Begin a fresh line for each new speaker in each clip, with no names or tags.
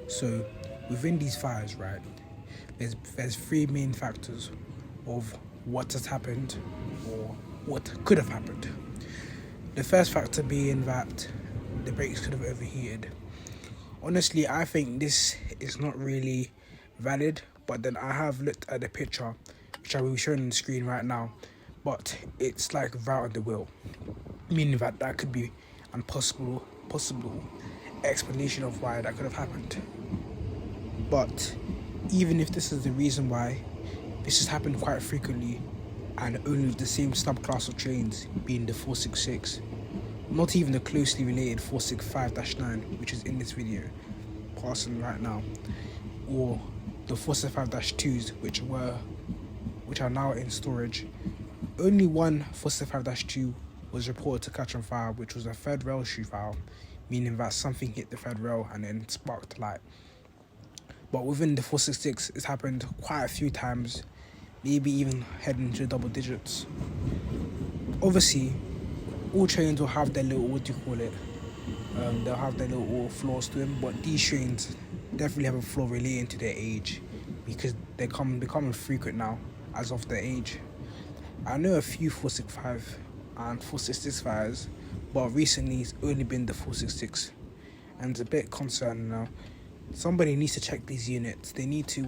So within these fires, right, there's three main factors of what has happened or what could have happened. The first factor being that the brakes could have overheated. Honestly, I think this is not really valid, but then I have looked at the picture, which I will be showing on the screen right now, but it's like right on the wheel, meaning that could be a possible explanation of why that could have happened. But even if this is the reason why, this has happened quite frequently, and only with the same subclass of trains being the 466, not even the closely related 465-9, which is in this video passing right now, or the 465-2s, which are now in storage. Only one 465-2 was reported to catch on fire, which was a third rail shoe fire, meaning that something hit the third rail and then sparked light. But within the 466, it's happened quite a few times, maybe even heading into double digits. Obviously, all trains will have their little, they'll have their little flaws to them, but these trains definitely have a flaw relating to their age, because they're becoming frequent now as of their age. I know a few 465 and 466 fires, but recently it's only been the 466, and it's a bit concerning now. Somebody needs to check these units. They need to,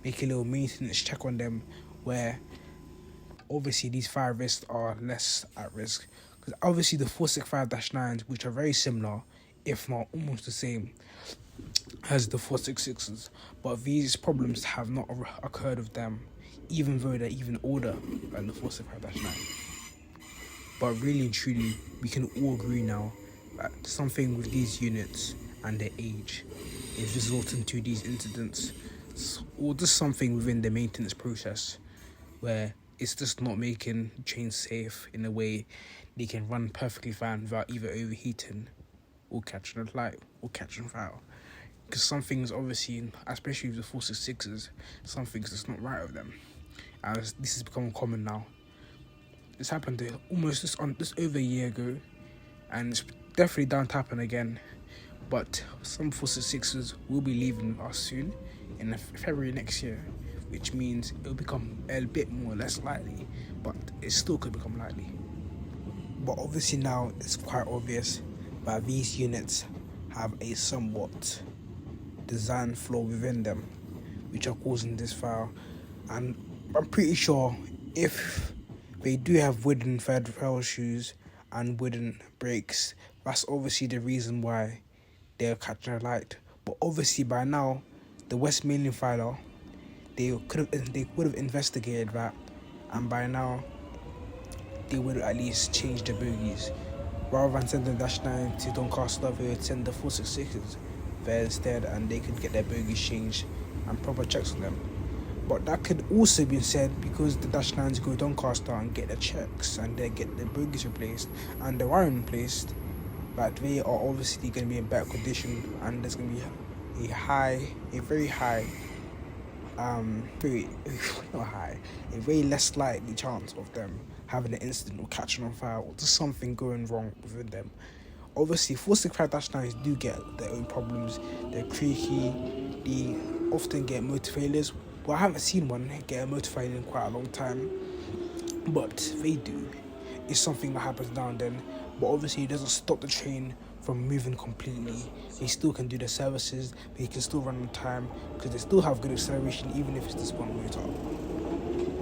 make a little maintenance check on them, where obviously these fire risks are less at risk. Because obviously the 465-9s, which are very similar, if not almost the same as the 466s, but these problems have not occurred with them, even though they're even older than the 465-9. But really and truly, we can all agree now that something with these units and their age is resulting to these incidents, or just something within the maintenance process where it's just not making trains safe in a way they can run perfectly fine without either overheating or catching a light or catching fire. Because some things, obviously, especially with the 466s, some things that's not right with them. As this has become common now. This happened almost just over a year ago, and it's definitely down to happen again. But some 466s will be leaving us soon in February next year, which means it'll become a bit more less likely, but it still could become likely. But obviously now it's quite obvious that these units have a somewhat design flaw within them, which are causing this fire. And I'm pretty sure if they do have wooden third rail shoes and wooden brakes, that's obviously the reason why they're catching a light. But obviously by now, the West Mainland fire, they would have investigated that, and by now they would at least change the bogies. Rather than sending the -9 to Doncaster, they would send the 466s there instead, and they could get their bogies changed and proper checks on them. But that could also be said because the -9s go to Doncaster and get the checks and they get the bogies replaced and the wiring replaced, that they are obviously going to be in better condition, and there's going to be a very less likely chance of them having an incident or catching on fire or just something going wrong within them. Obviously, 465-9s do get their own problems. They're creaky, they often get motor failures. Well, I haven't seen one get a motor failure in quite a long time, but they do. It's something that happens now and then, but obviously it doesn't stop the train from moving completely. They still can do their services, they can still run on time, because they still have good acceleration even if it's just one motor.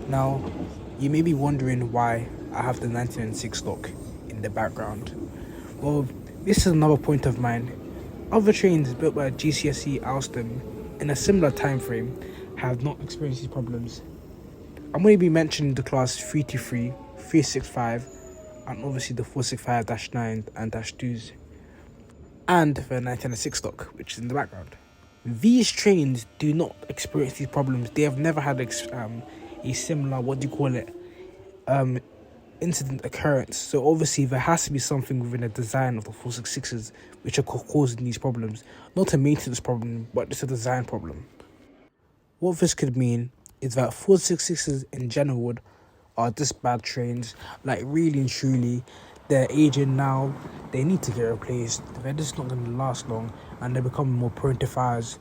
Now, you may be wondering why I have the 1996 lock in the background. Well, this is another point of mine. Other trains built by GCSE Alstom in a similar time frame have not experienced these problems. I'm going to be mentioning the class 323, 365, and obviously the 465-9 and -2s. and the 1996 stock, which is in the background. These trains do not experience these problems. They have never had a similar, incident occurrence. So obviously there has to be something within the design of the 466s which are causing these problems. Not a maintenance problem, but it's a design problem. What this could mean is that 466s in general are just bad trains. Like, really and truly, they're aging now. They need to get replaced. They're just not going to last long, and they're becoming more prone to fires.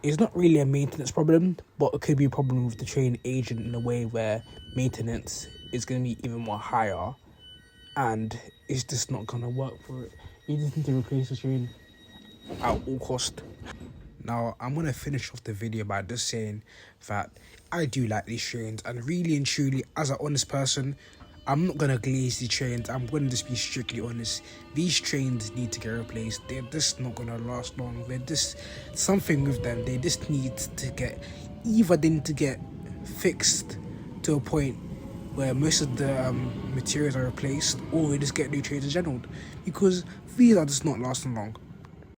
It's not really a maintenance problem, but it could be a problem with the train aging in a way where maintenance is going to be even more higher, and it's just not going to work for it. You just need to replace the train at all cost. Now, I'm going to finish off the video by just saying that I do like these trains, and really and truly, as an honest person, I'm not going to glaze these trains. I'm going to just be strictly honest. These trains need to get replaced. They're just not going to last long. They're just something with them. They just need to get, either they need to get fixed to a point where most of the materials are replaced, or we just get new trains in general, because these are just not lasting long.